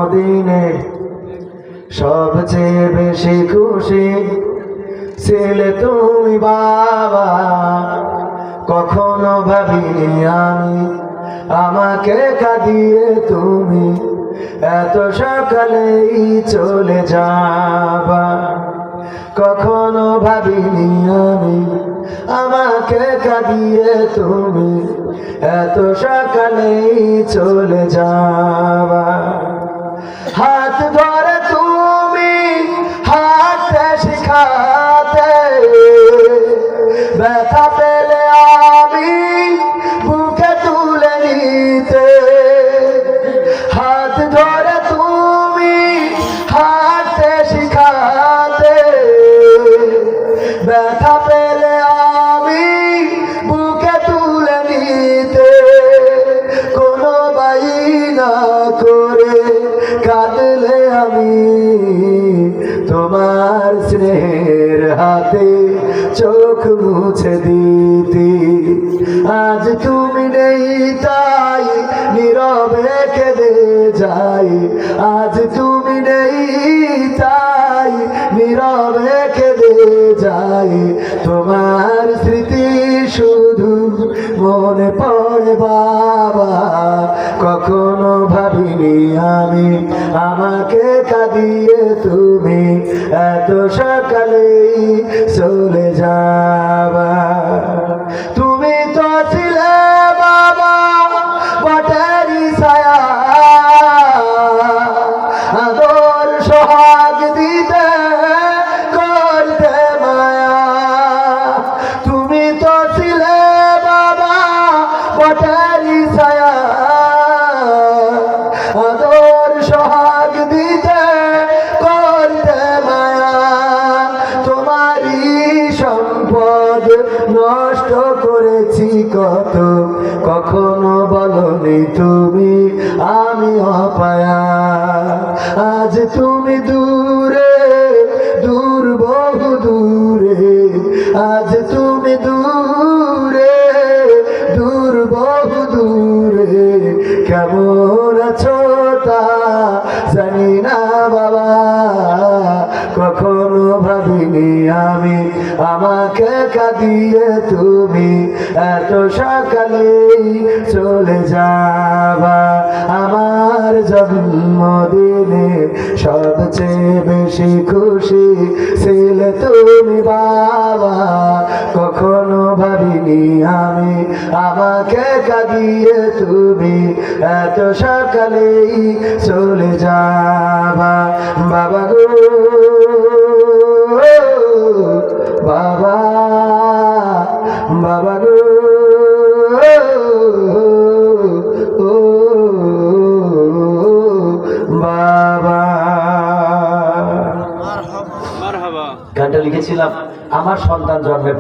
জন্মদিনে সবচেয়ে বেশি খুশি ছিলে তুমি বাবা। কখনো ভাবিনি আমি আমাকে কাঁদিয়ে তুমি এত সকালেই চলে যাবা। কখনো ভাবিনি আমি আমাকে কাঁদিয়ে তুমি এত সকালেই চলে যাবা। হাত ধরে তুমি হাঁটতে শিখাতে, ব্যথা পেলে আমি বুকে তুলে নিতে। হাত ধরে তুমি হাঁটতে শিখাতে, ব্যথা পেলে আমি বুকে তুলে নিতে। কোনো বায়না করে কাঁদলে আমি তোমার স্নেহের হাতে চোখ মুছে দিতি। আজ তুমি নেই তাই নীরবে কেঁদে যাই। আজ তুমি নেই তাই নীরবে কেঁদে যাই। তোমার স্মৃতি শুধু মনে পড়ে বাবা। কখনো ভাবিনি আমি আমাকে কাঁদিয়ে তুমি এত সকালেই চলে যাবা। তুমি তো ছিলে বাবা বটেরই ছায়া, আদর সোহাগ দিতে করতে মায়া। তুমি তো ছিলে বাবা বটেরই ছায়া, আদর সোহাগ দিতে করতে মায়া। তোমারই সম্পদ নষ্ট করেছি কত, কখনো বলনি তুমি আমি অপায়া। আজ তুমি দূরে দূর বহু দূরে, আজ তুমি দূরে দূর বহু দূরে। কেমন আছো তা জানি না বাবা। কখনো ভাবিনি আমি আমাকে কাঁদিয়ে তুমি এত সকালেই চলে যাবা। আমার জন্মদিনে সবচেয়ে বেশি খুশি ছিলে তুমি বাবা। কখনো ভাবিনি আমি আমাকে কাঁদিয়ে তুমি এত সকালেই চলে যাবা। বাবা গো বাবা, বাবা গো বাবা। গানটা লিখেছিলাম আমার সন্তান জন্মের